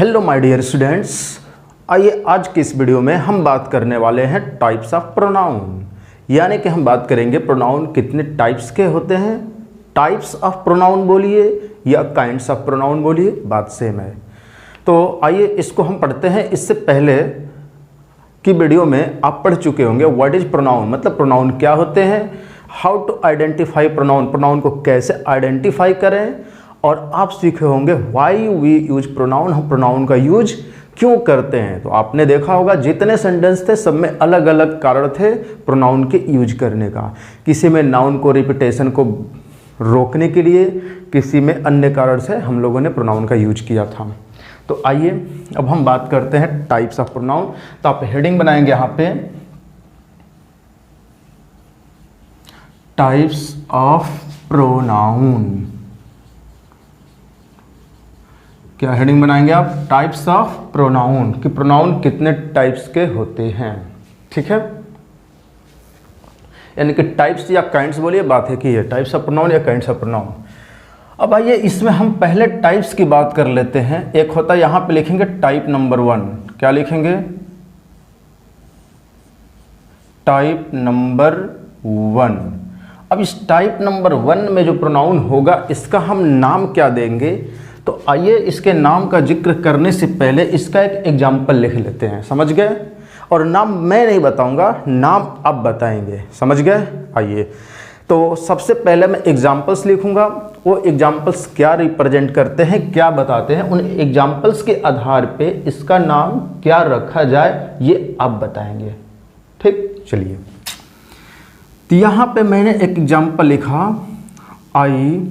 Hello my dear students, आइए आज की इस वीडियो में हम बात करने वाले हैं टाइप्स ऑफ प्रोनाउन। यानी कि हम बात करेंगे प्रोनाउन कितने टाइप्स के होते हैं। टाइप्स ऑफ प्रोनाउन बोलिए या काइंड्स ऑफ प्रोनाउन बोलिए, बात सेम है। तो आइए इसको हम पढ़ते हैं। इससे पहले की वीडियो में आप पढ़ चुके होंगे व्हाट इज प्रोनाउन, मतलब प्रोनाउन क्या होते हैं, how to identify pronoun, pronoun को कैसे आइडेंटिफाई करें, और आप सीखे होंगे व्हाई वी यूज प्रोनाउन, हम प्रोनाउन का यूज क्यों करते हैं। तो आपने देखा होगा जितने सेंटेंस थे सब में अलग अलग कारण थे प्रोनाउन के यूज करने का। किसी में नाउन को रिपीटेशन को रोकने के लिए, किसी में अन्य कारण से हम लोगों ने प्रोनाउन का यूज किया था। तो आइए अब हम बात करते हैं टाइप्स ऑफ प्रोनाउन। तो आप हेडिंग बनाएंगे यहाँ पे टाइप्स ऑफ प्रोनाउन। क्या हेडिंग बनाएंगे आप? टाइप्स ऑफ प्रोनाउन, कि प्रोनाउन कितने टाइप्स के होते हैं। ठीक है, यानी कि टाइप्स या काइंड्स बोलिए, बात है कि है टाइप्स ऑफ प्रोनाउन या काइंड्स ऑफ प्रोनाउन। अब आइए इसमें हम पहले टाइप्स की बात कर लेते हैं। एक होता है, यहां पे लिखेंगे टाइप नंबर 1। क्या लिखेंगे? Type number 1। अब इस टाइप नंबर 1 में जो प्रोनाउन होगा इसका हम नाम क्या देंगे? तो आइए इसके नाम का जिक्र करने से पहले इसका एक एग्जाम्पल लिख लेते हैं। समझ गए? और नाम मैं नहीं बताऊंगा, नाम आप बताएंगे। समझ गए? आइए तो सबसे पहले मैं एग्जाम्पल्स लिखूंगा। वो एग्जाम्पल्स क्या रिप्रेजेंट करते हैं, क्या बताते हैं, उन एग्जाम्पल्स के आधार पे इसका नाम क्या रखा जाए ये आप बताएंगे। ठीक, चलिए। तो यहां पे मैंने एक एग्जाम्पल लिखा आई,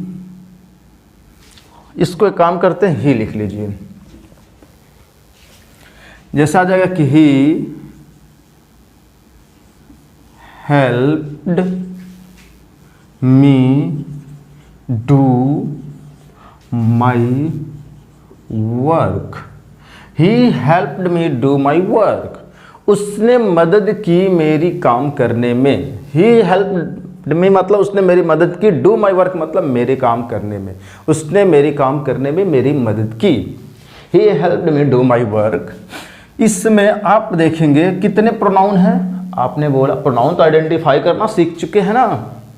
इसको एक काम करते हैं, ही लिख लीजिए। जैसा आ जाएगा कि he helped me do my work. He helped me do my work. उसने मदद की मेरी काम करने में। ही हेल्प्ड मी मतलब उसने मेरी मदद की, डू माई वर्क मतलब मेरे काम करने में। उसने मेरी काम करने में मेरी मदद की। He helped me do my work. इसमें आप देखेंगे कितने प्रोनाउन हैं। आपने बोला प्रोनाउन तो आइडेंटिफाई करना सीख चुके हैं ना,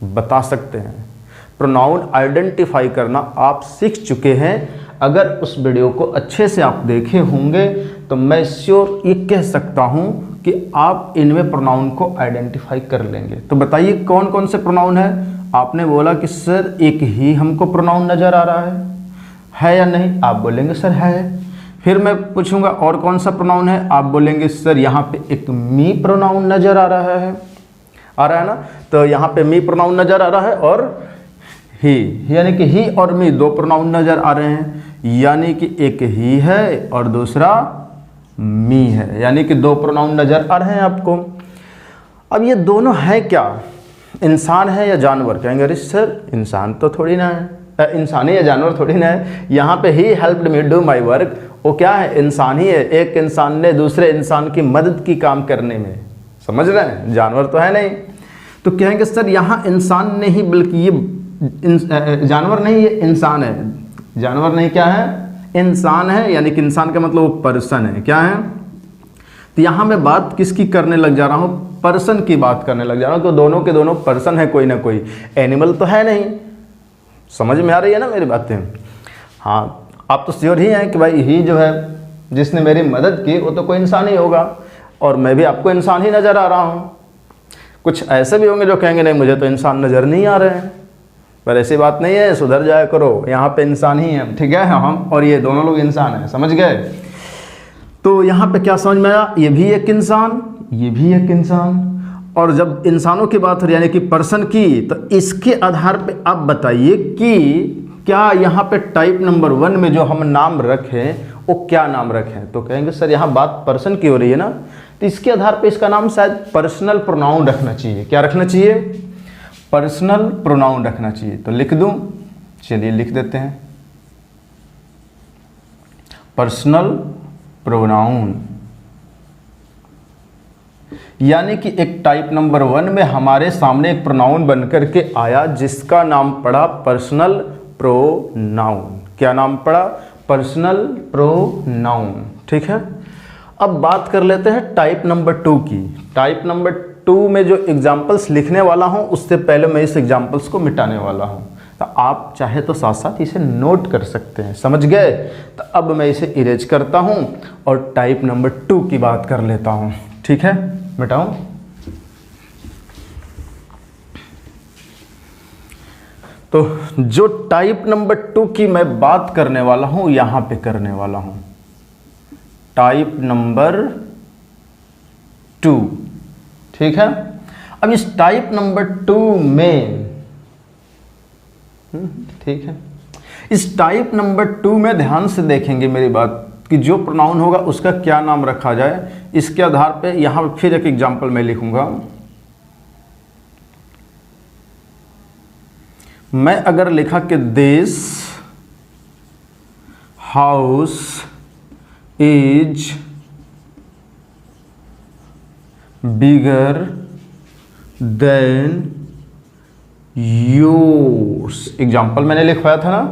बता सकते हैं। प्रोनाउन आइडेंटिफाई करना आप सीख चुके हैं। अगर उस वीडियो को अच्छे से आप देखे होंगे तो मैं श्योर ये कह सकता हूं कि आप इनमें प्रोनाउन को आइडेंटिफाई कर लेंगे। तो बताइए कौन कौन से प्रोनाउन है। आपने बोला कि सर एक ही हमको प्रोनाउन नजर आ रहा है या नहीं? आप बोलेंगे सर है। फिर मैं पूछूंगा और कौन सा प्रोनाउन है? आप बोलेंगे सर यहाँ पे एक मी प्रोनाउन नजर आ रहा है। आ रहा है ना? तो यहाँ पे मी प्रोनाउन नजर आ रहा है और ही, यानी कि ही और मी दो प्रोनाउन नजर आ रहे हैं। यानी कि एक ही है और दूसरा मी है, यानी कि दो प्रोनाउन नजर आ रहे हैं आपको। अब ये दोनों है क्या? इंसान है या जानवर? कहेंगे अरे सर इंसान तो थोड़ी ना है, इंसान ही या जानवर थोड़ी ना है। यहाँ पे he helped me do my work, वो क्या है? इंसान ही है। एक इंसान ने दूसरे इंसान की मदद की काम करने में। समझ रहे हैं? जानवर तो है नहीं। तो कहेंगे सर यहाँ इंसान नहीं, बल्कि ये जानवर नहीं, ये इंसान है। जानवर नहीं, क्या है? इंसान है। यानी कि इंसान का मतलब वो पर्सन है। क्या है? तो यहाँ मैं बात किसकी करने लग जा रहा हूँ? पर्सन की बात करने लग जा रहा हूँ। तो दोनों के दोनों पर्सन है, कोई ना कोई। एनिमल तो है नहीं। समझ में आ रही है ना मेरी बातें? हाँ, आप तो श्योर ही हैं कि भाई ही जो है जिसने मेरी मदद की वो तो कोई इंसान ही होगा, और मैं भी आपको इंसान ही नज़र आ रहा हूँ। कुछ ऐसे भी होंगे जो कहेंगे नहीं मुझे तो इंसान नज़र नहीं आ रहे हैं, पर ऐसी बात नहीं है, सुधर जाया करो। यहाँ पे इंसान ही है, ठीक है? हम और ये दोनों लोग इंसान हैं। समझ गए? तो यहाँ पे क्या समझ में आया? ये भी एक इंसान, ये भी एक इंसान। और जब इंसानों की बात हो रही यानी कि पर्सन की, तो इसके आधार पे आप बताइए कि क्या यहाँ पे टाइप नंबर 1 में जो हम नाम रखें वो क्या नाम रखें? तो कहेंगे सर यहाँ बात पर्सन की हो रही है ना, तो इसके आधार पे इसका नाम शायद पर्सनल प्रोनाउन रखना चाहिए। क्या रखना चाहिए? पर्सनल प्रोनाउन रखना चाहिए। तो लिख दूं? चलिए लिख देते हैं पर्सनल प्रोनाउन। यानी कि एक टाइप नंबर 1 में हमारे सामने एक प्रोनाउन बनकर के आया जिसका नाम पड़ा पर्सनल प्रोनाउन। क्या नाम पड़ा? Personal pronoun. ठीक है, अब बात कर लेते हैं टाइप नंबर 2 की। टाइप नंबर 2 में जो एग्जाम्पल्स लिखने वाला हूं उससे पहले मैं इस एग्जाम्पल्स को मिटाने वाला हूं, तो आप चाहे तो साथ साथ इसे नोट कर सकते हैं। समझ गए? तो अब मैं इसे इरेज करता हूं और टाइप नंबर 2 की बात कर लेता हूं। ठीक है, मिटाऊं। तो जो टाइप नंबर 2 की मैं बात करने वाला हूं यहां पे करने वाला हूं, टाइप नंबर 2। ठीक है, अब इस टाइप नंबर 2 में ठीक है, इस टाइप नंबर 2 में ध्यान से देखेंगे मेरी बात कि जो प्रोनाउन होगा उसका क्या नाम रखा जाए, इसके आधार पे यहां फिर एक एग्जांपल मैं लिखूंगा। मैं अगर लिखा कि this house is bigger than yours, example मैंने लिखवाया था ना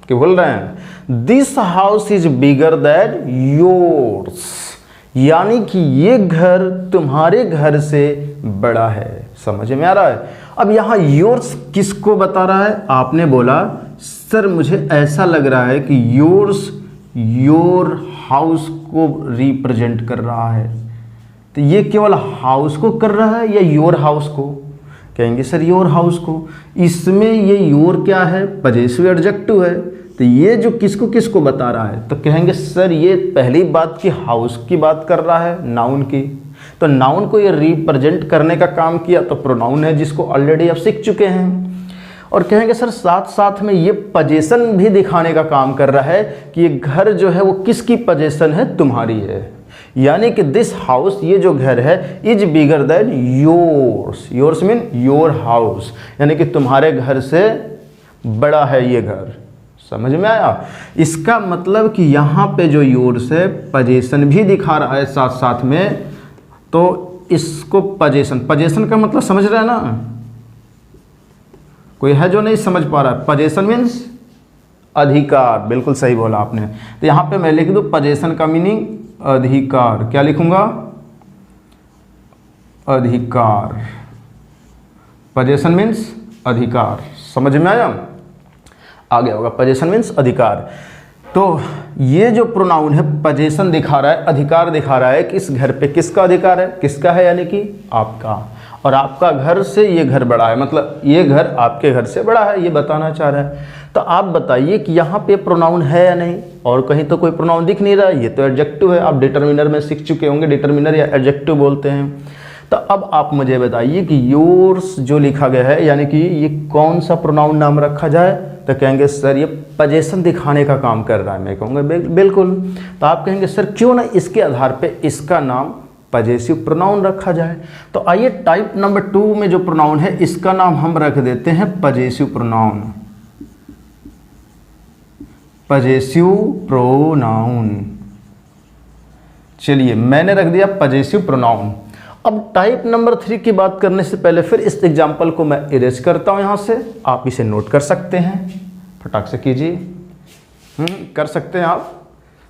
कि बोल रहे हैं this house is bigger than yours, यानी कि ये घर तुम्हारे घर से बड़ा है। समझ में आ रहा है? अब यहां योर्स किसको बता रहा है? आपने बोला सर मुझे ऐसा लग रहा है कि योर्स योर हाउस को रिप्रेजेंट कर रहा है, तो ये केवल हाउस को कर रहा है या योर हाउस को? कहेंगे सर योर हाउस को। इसमें ये योर क्या है? पजेसिव एडजेक्टिव है, तो ये जो किसको किसको बता रहा है? तो कहेंगे सर ये पहली बात की हाउस की बात कर रहा है, नाउन की। तो नाउन को ये रिप्रेजेंट करने का काम किया तो प्रोनाउन है जिसको ऑलरेडी आप सीख चुके हैं। और कहेंगे सर साथ साथ में ये पजेशन भी दिखाने का काम कर रहा है कि ये घर जो है वो किसकी पजेशन है? तुम्हारी है। यानी कि दिस हाउस, ये जो घर है, is bigger than yours. Yours mean your house, यानी कि तुम्हारे घर से बड़ा है ये घर। समझ में आया? इसका मतलब कि यहाँ पे जो योर्स है पजेशन भी दिखा रहा है साथ साथ में, तो इसको पजेशन, पजेशन का मतलब समझ रहे हैं ना? कोई है जो नहीं समझ पा रहा है? पजेशन मीन्स अधिकार, बिल्कुल सही बोला आपने। तो यहाँ पे मैं लिख दूँ पजेशन का मीनिंग अधिकार। क्या लिखूंगा? अधिकार। पजेशन मीन्स अधिकार। समझ में आया? आ गया होगा। पजेशन मीन्स अधिकार। तो ये जो प्रोनाउन है पजेशन दिखा रहा है, अधिकार दिखा रहा है कि इस घर पे किसका अधिकार है? किसका है? यानी कि आपका। और आपका घर से ये घर बड़ा है, मतलब ये घर आपके घर से बड़ा है, ये बताना चाह रहा है। तो आप बताइए कि यहाँ पे प्रोनाउन है या नहीं? और कहीं तो कोई प्रोनाउन दिख नहीं रहा, ये तो एडजेक्टिव है। आप डिटरमिनर में सीख चुके होंगे, डिटरमिनर या एडजेक्टिव बोलते हैं। तो अब आप मुझे बताइए कि योर्स जो लिखा गया है, यानी कि ये कौन सा प्रोनाउन नाम रखा जाए? तो कहेंगे सर ये पजेशन दिखाने का काम कर रहा है। मैं कहूँगा बिल्कुल। तो आप कहेंगे सर क्यों ना इसके आधार पे इसका नाम पजेसिव प्रोनाउन रखा जाए। तो आइए टाइप नंबर 2 में जो प्रोनाउन है इसका नाम हम रख देते हैं पजेसिव प्रोनाउन। Possessive pronoun. चलिए मैंने रख दिया पजेसिव प्रोनाउन। अब टाइप नंबर 3 की बात करने से पहले फिर इस एग्जाम्पल को मैं इरेज करता हूं। यहां से आप इसे नोट कर सकते हैं, फटाक से कीजिए। कर सकते हैं आप।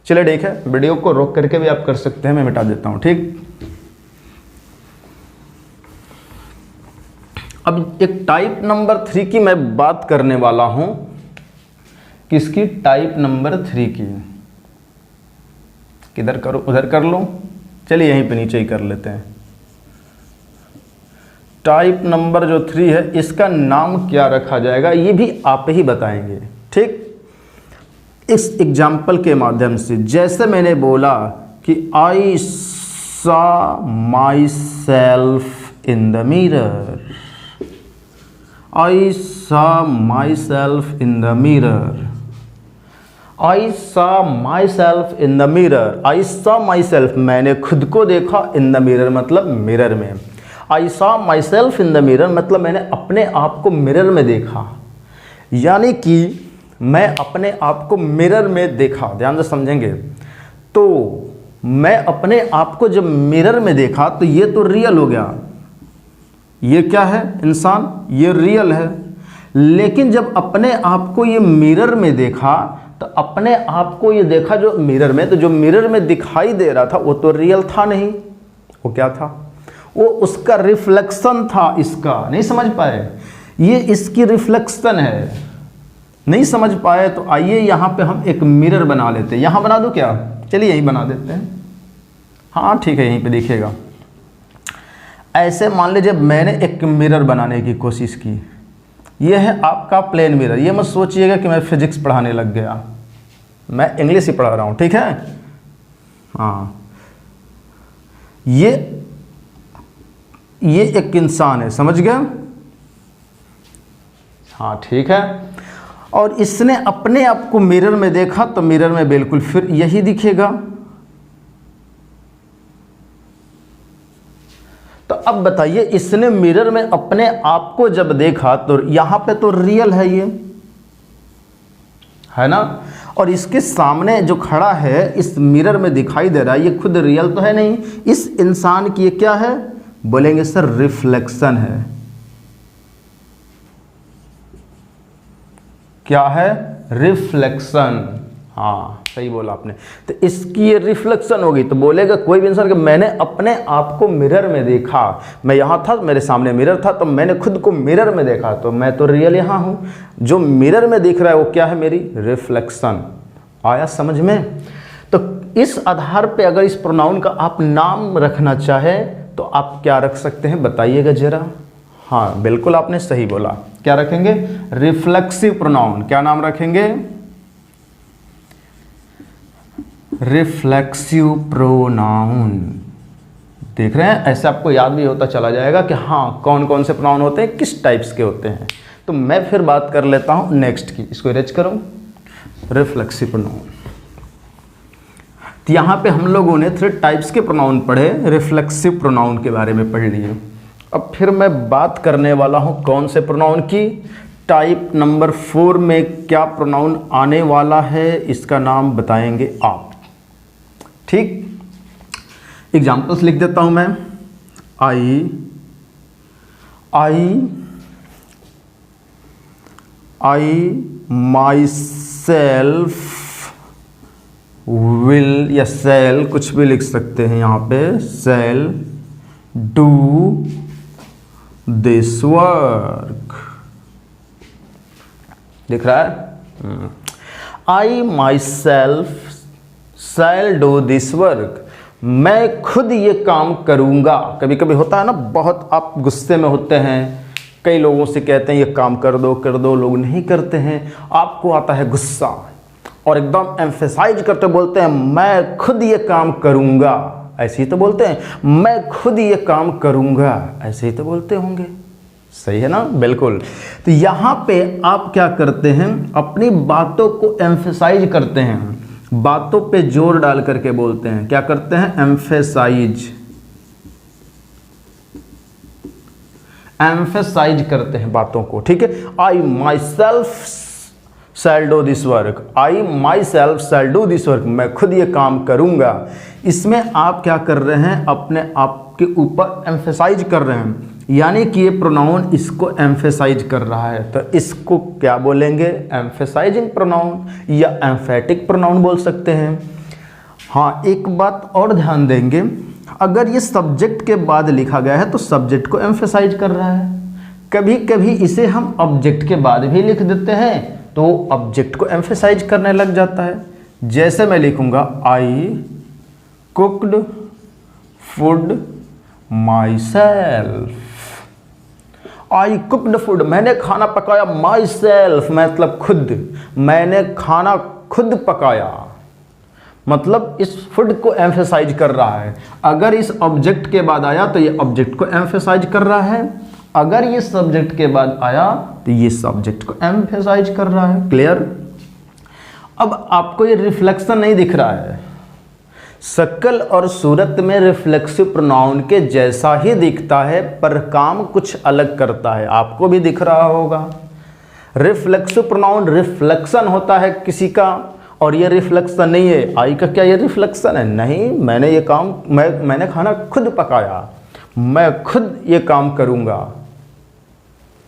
चलिए ठीक है, वीडियो को रोक करके भी आप कर सकते हैं, मैं मिटा देता हूं। ठीक, अब एक टाइप नंबर 3 की मैं बात करने वाला हूं। किसकी? टाइप नंबर 3 की। किधर करो? उधर कर लो। चलिए यहीं पे नीचे ही कर लेते हैं। टाइप नंबर जो 3 है इसका नाम क्या रखा जाएगा ये भी आप ही बताएंगे। ठीक, इस एग्जाम्पल के माध्यम से, जैसे मैंने बोला कि I saw my self in the mirror. I saw my self in the mirror. I saw my self in the mirror. I saw my self, मैंने खुद को देखा, इन द मिरर मतलब मिरर में। I saw my self in the mirror मतलब मैंने अपने आप को मिरर में देखा, यानी कि मैं अपने आप को मिरर में देखा। ध्यान से समझेंगे। तो मैं अपने आप को जब मिरर में देखा तो ये तो रियल हो गया। ये क्या है? इंसान, ये रियल है। लेकिन जब अपने आप को ये मिरर में देखा तो अपने आप को ये देखा जो मिरर में, तो जो मिरर में दिखाई दे रहा था वो तो रियल था नहीं, वो क्या था, वो उसका रिफ्लेक्शन था इसका। नहीं समझ पाए, ये इसकी रिफ्लेक्शन है, नहीं समझ पाए तो आइए यहाँ पे हम एक मिरर बना लेते हैं। यहाँ बना दूँ क्या, चलिए यहीं बना देते हैं। हाँ ठीक है, यहीं पे दिखेगा। ऐसे मान लीजिए मैंने एक मिरर बनाने की कोशिश की, ये है आपका प्लेन मिरर। ये मत सोचिएगा कि मैं फिजिक्स पढ़ाने लग गया, मैं इंग्लिश ही पढ़ा रहा हूँ, ठीक है। हाँ, ये एक इंसान है, समझ गए। हाँ ठीक है, और इसने अपने आप को मिरर में देखा तो मिरर में बिल्कुल फिर यही दिखेगा। तो अब बताइए, इसने मिरर में अपने आप को जब देखा तो यहां पे तो रियल है, ये है ना, और इसके सामने जो खड़ा है इस मिरर में दिखाई दे रहा है, ये खुद रियल तो है नहीं। इस इंसान की ये क्या है, बोलेंगे सर रिफ्लेक्शन है। क्या है, रिफ्लेक्शन। हाँ सही बोला आपने। तो इसकी ये रिफ्लेक्शन होगी, तो बोलेगा कोई भी इंसान कि मैंने अपने आप को मिरर में देखा, मैं यहाँ था, मेरे सामने मिरर था, तो मैंने खुद को मिरर में देखा, तो मैं तो रियल यहाँ हूँ। जो मिरर में दिख रहा है वो क्या है, मेरी रिफ्लेक्शन। आया समझ में। तो इस आधार पे अगर इस प्रोनाउन का आप नाम रखना चाहें तो आप क्या रख सकते हैं, बताइएगा जरा। हाँ बिल्कुल आपने सही बोला, क्या रखेंगे, रिफ्लेक्सिव प्रोनाउन। क्या नाम रखेंगे, रिफ्लेक्सिव प्रोनाउन। देख रहे हैं, ऐसे आपको याद भी होता चला जाएगा कि हाँ कौन कौन से प्रोनाउन होते हैं, किस टाइप्स के होते हैं। तो मैं फिर बात कर लेता हूँ नेक्स्ट की, इसको इरेज करूँ, रिफ्लेक्सिव प्रोनाउन। तो यहाँ पे हम लोगों ने 3 टाइप्स के प्रोनाउन पढ़े, रिफ्लेक्सिव प्रोनाउन के बारे में पढ़ लिए। अब फिर मैं बात करने वाला हूँ कौन से प्रोनाउन की, टाइप नंबर 4 में क्या प्रोनाउन आने वाला है, इसका नाम बताएंगे आप। ठीक, एग्जाम्पल्स लिख देता हूं मैं। आई माई सेल्फ विल, या सेल, कुछ भी लिख सकते हैं यहाँ पे, सेल डू दिस वर्क। दिख रहा है, I myself shall do this work, मैं खुद ये काम करूंगा। कभी कभी होता है ना, बहुत आप गुस्से में होते हैं, कई लोगों से कहते हैं ये काम कर दो, लोग नहीं करते हैं, आपको आता है गुस्सा और एकदम एम्फेसाइज करते बोलते हैं मैं खुद ये काम करूंगा। ऐसे ही तो बोलते हैं, मैं खुद ये काम करूंगा, ऐसे ही तो बोलते होंगे, सही है ना, बिल्कुल। तो यहाँ पे आप क्या करते हैं, अपनी बातों को एम्फेसाइज करते हैं, बातों पे जोर डाल करके बोलते हैं। क्या करते हैं, एम्फेसाइज करते हैं बातों को, ठीक है। I myself shall do this work, I myself shall do this work, मैं खुद ये काम करूंगा। इसमें आप क्या कर रहे हैं, अपने आप के ऊपर एम्फेसाइज कर रहे हैं, यानी कि ये प्रोनाउन इसको एम्फेसाइज कर रहा है, तो इसको क्या बोलेंगे, एम्फेसाइजिंग प्रोनाउन या एम्फेटिक प्रोनाउन बोल सकते हैं। हाँ एक बात और ध्यान देंगे, अगर ये सब्जेक्ट के बाद लिखा गया है तो सब्जेक्ट को एम्फेसाइज कर रहा है। कभी कभी इसे हम ऑब्जेक्ट के बाद भी लिख देते हैं तो ऑब्जेक्ट को एम्फेसाइज करने लग जाता है। जैसे मैं लिखूंगा, I cooked food myself, I cooked food, मैंने खाना पकाया, माई सेल्फ मतलब खुद, मैंने खाना खुद पकाया, मतलब इस फूड को एम्फेसाइज कर रहा है। अगर इस ऑब्जेक्ट के बाद आया तो ये ऑब्जेक्ट को एम्फेसाइज कर रहा है, अगर ये सब्जेक्ट के बाद आया तो ये सब्जेक्ट को एम्फेसाइज कर रहा है। क्लियर। अब आपको ये रिफ्लेक्शन नहीं दिख रहा है, शक्ल और सूरत में रिफ्लेक्सिव प्रोनाउन के जैसा ही दिखता है पर काम कुछ अलग करता है, आपको भी दिख रहा होगा। रिफ्लेक्सिव प्रोनाउन रिफ्लेक्शन होता है किसी का, और ये रिफ्लेक्शन नहीं है। आई का क्या ये रिफ्लेक्शन है, नहीं, मैंने ये काम, मैंने खाना खुद पकाया, मैं खुद ये काम करूंगा,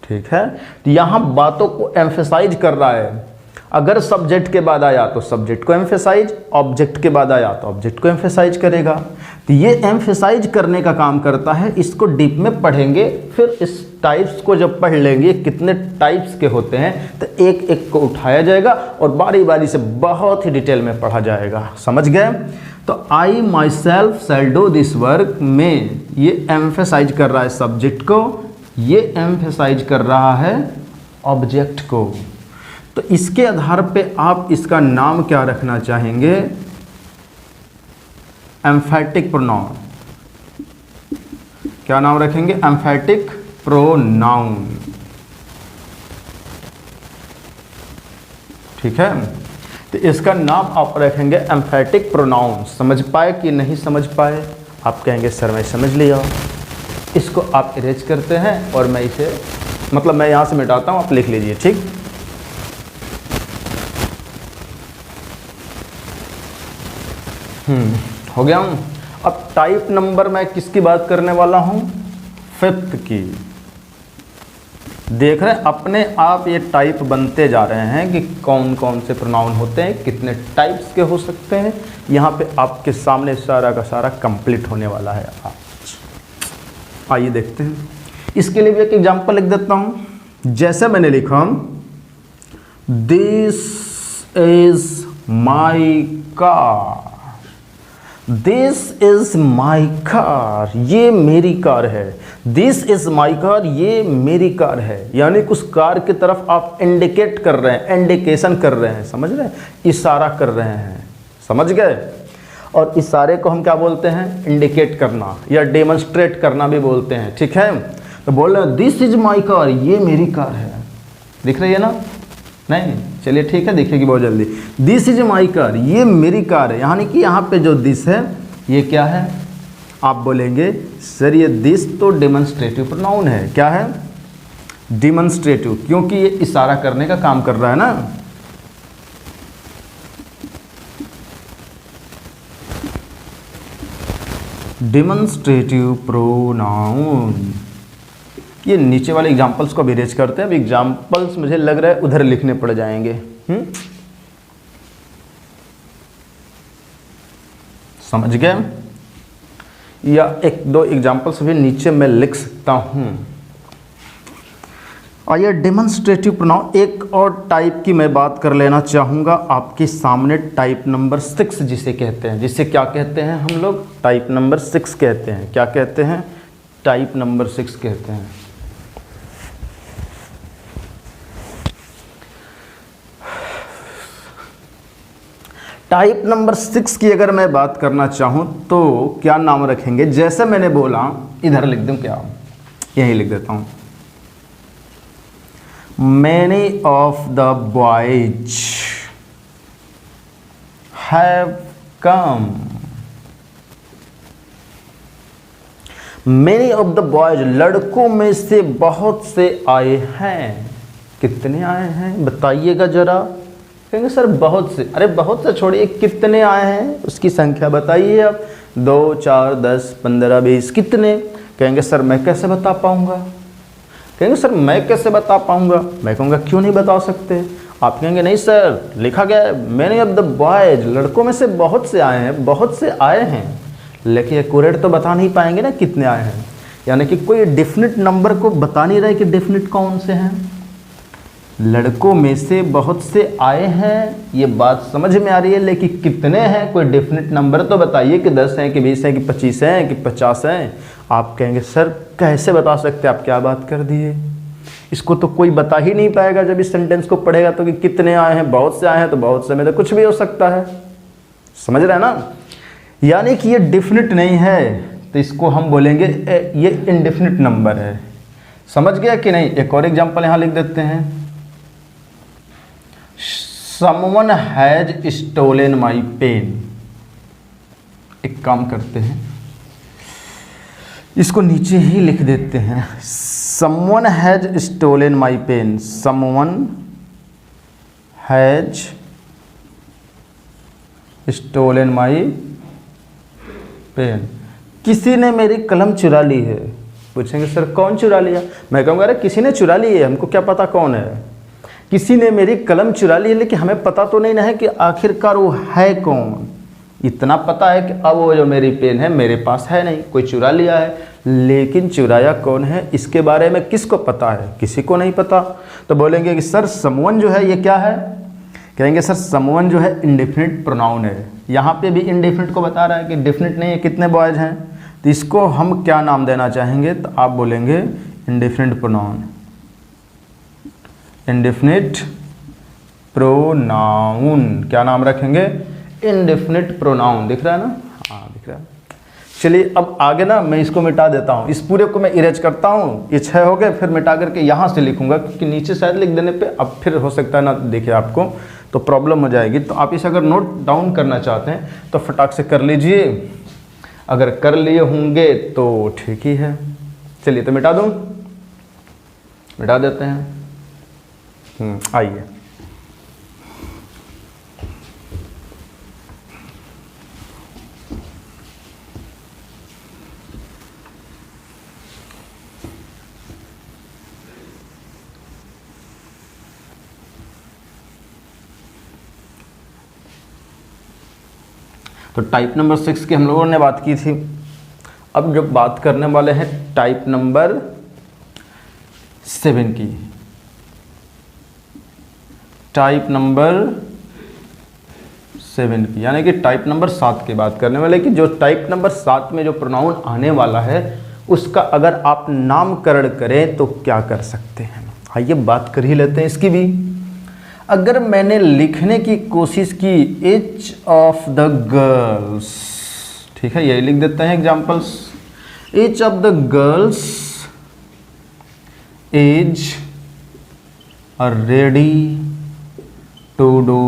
ठीक है। तो यहां बातों को एम्फेसाइज कर रहा है। अगर सब्जेक्ट के बाद आया तो सब्जेक्ट को एम्फेसाइज, ऑब्जेक्ट के बाद आया तो ऑब्जेक्ट को एम्फेसाइज करेगा। तो ये एम्फेसाइज करने का काम करता है। इसको डीप में पढ़ेंगे, फिर इस टाइप्स को जब पढ़ लेंगे कितने टाइप्स के होते हैं तो एक एक को उठाया जाएगा और बारी बारी से बहुत ही डिटेल में पढ़ा जाएगा। समझ गए? तो I myself shall do this work में ये एम्फेसाइज कर रहा है सब्जेक्ट को, ये एम्फेसाइज कर रहा है ऑब्जेक्ट को। तो इसके आधार पे आप इसका नाम क्या रखना चाहेंगे? Emphatic pronoun. क्या नाम रखेंगे? Emphatic pronoun. ठीक है, तो इसका नाम आप रखेंगे एम्फेटिक प्रोनाउन। समझ पाए कि नहीं समझ पाए? आप कहेंगे सर मैं समझ लिया। इसको आप इरेज करते हैं और मैं इसे मतलब मैं यहां से मिटाता हूं, आप लिख लीजिए। ठीक, हो गया हूँ। अब टाइप नंबर मैं किसकी बात करने वाला हूँ? 5th की। देख रहे हैं अपने आप ये टाइप बनते जा रहे हैं कि कौन कौन से प्रोनाउन होते हैं, कितने टाइप्स के हो सकते हैं। यहाँ पे आपके सामने सारा का सारा कंप्लीट होने वाला है आज। आइए देखते हैं। इसके लिए भी एक एग्जांपल लिख देता हूँ। जैसे मैंने लिखा this is my car, this is my car, ये मेरी कार है। दिस इज माई कार, ये मेरी कार है। यानी उस कार की तरफ आप इंडिकेट कर रहे हैं, इंडिकेशन कर रहे हैं, समझ रहे हैं, इशारा कर रहे हैं। समझ गए? और इशारे को हम क्या बोलते हैं? इंडिकेट करना या डेमोन्स्ट्रेट करना भी बोलते हैं। ठीक है, तो बोल रहे हैं दिस इज माई कार, ये मेरी कार है। दिख रही है ना? नहीं, चलिए ठीक है, देखिएगी बहुत जल्दी। दिस इज माई कार, ये मेरी कार है। यानी कि यहाँ पे जो दिस है ये क्या है? आप बोलेंगे सर ये दिस तो डेमोन्स्ट्रेटिव प्रोनाउन है। क्या है? डेमोन्स्ट्रेटिव, क्योंकि ये इशारा करने का काम कर रहा है ना। Demonstrative pronoun. ये नीचे वाले एग्जाम्पल्स को भी रेज करते हैं। अब एग्जाम्पल्स मुझे लग रहा है उधर लिखने पड़ जाएंगे। समझ गए? या एक दो एग्जाम्पल्स भी नीचे मैं लिख सकता हूं। आइए डेमोन्स्ट्रेटिव प्रोनाउन एक और टाइप की मैं बात कर लेना चाहूँगा आपके सामने। टाइप नंबर 6 जिसे कहते हैं, जिसे क्या कहते हैं हम लोग? टाइप नंबर 6 कहते हैं। क्या कहते हैं? टाइप नंबर 6 कहते हैं। टाइप नंबर 6 की अगर मैं बात करना चाहूँ तो क्या नाम रखेंगे? जैसे मैंने बोला, इधर लिख दूँ क्या? यही लिख देता हूँ। Many of the boys have come. Many of the boys, लड़कों में से बहुत से आए हैं। कितने आए हैं बताइएगा जरा। कहेंगे सर बहुत से। अरे बहुत से छोड़िए, कितने आए हैं उसकी संख्या बताइए आप। 2, 4, 10, 15, 20, कितने? कहेंगे सर मैं कैसे बता पाऊंगा। कहेंगे सर मैं कैसे बता पाऊंगा। मैं कहूँगा क्यों नहीं बता सकते। आप कहेंगे नहीं सर लिखा गया है मैनी ऑफ द बॉयज, लड़कों में से बहुत से आए हैं, बहुत से आए हैं। लेकिन एक्यूरेट तो बता नहीं पाएंगे ना कितने आए हैं। यानी कि कोई डेफिनेट नंबर को बता नहीं रहे कि डेफिनेट कौन से हैं। लड़कों में से बहुत से आए हैं, ये बात समझ में आ रही है, लेकिन कितने हैं कोई डेफिनेट नंबर तो बताइए कि 10 हैं कि 20 हैं कि 25 हैं कि 50 हैं। आप कहेंगे सर कैसे बता सकते, आप क्या बात कर दिए। इसको तो कोई बता ही नहीं पाएगा जब इस सेंटेंस को पढ़ेगा तो कि कितने आए हैं, बहुत से आए हैं, तो बहुत से में तो कुछ भी हो सकता है। समझ रहे हैं ना? यानी कि ये डेफिनेट नहीं है, तो इसको हम बोलेंगे ये इनडेफिनिट नंबर है। समझ गया कि नहीं? एक और एग्जांपल यहाँ लिख देते हैं। Someone has stolen my pen। एक काम करते हैं, इसको नीचे ही लिख देते हैं। Someone has stolen my pen। Someone has stolen my pen। किसी ने मेरी कलम चुरा ली है। पूछेंगे सर कौन चुरा लिया। मैं कहूँगा अरे किसी ने चुरा ली है, हमको क्या पता कौन है। किसी ने मेरी कलम चुरा ली है, लेकिन हमें पता तो नहीं ना है कि आखिरकार वो है कौन। इतना पता है कि अब वो जो मेरी पेन है मेरे पास है नहीं, कोई चुरा लिया है, लेकिन चुराया कौन है इसके बारे में किसको पता है? किसी को नहीं पता। तो बोलेंगे कि सर समवन जो है ये क्या है? कहेंगे सर समवन जो है इंडेफिनिट प्रोनाउन है। यहाँ पे भी इंडेफिनिट को बता रहा है कि डेफिनिट नहीं है, कितने बॉयज़ हैं, तो इसको हम क्या नाम देना चाहेंगे? तो आप बोलेंगे इंडेफिनिट प्रोनाउन। इंडेफिनिट प्रोनाउन क्या नाम रखेंगे? Indefinite pronoun. दिख रहा है ना? हाँ दिख रहा है। चलिए अब आगे ना मैं इसको मिटा देता हूँ, इस पूरे को मैं इरेज करता हूँ। ये 6 हो गए, फिर मिटा करके यहाँ से लिखूंगा, क्योंकि नीचे शायद लिख देने पे अब फिर हो सकता है ना देखिए आपको तो प्रॉब्लम हो जाएगी। तो आप इसे अगर नोट डाउन करना चाहते हैं तो फटाक से कर लीजिए, अगर कर लिए होंगे तो ठीक ही है। चलिए तो मिटा दूँ, मिटा देते हैं। आइए तो टाइप नंबर 6 की हम लोगों ने बात की थी। अब जब बात करने वाले हैं टाइप नंबर 7 की, टाइप नंबर 7 की यानी कि टाइप नंबर 7 की बात करने वाले कि जो टाइप नंबर 7 में जो प्रोनाउन आने वाला है उसका अगर आप नामकरण करें तो क्या कर सकते हैं। आइए बात कर ही लेते हैं इसकी भी। अगर मैंने लिखने की कोशिश की एज ऑफ द गर्ल्स, ठीक है यही लिख देते हैं examples. Age of the girls age are ready to do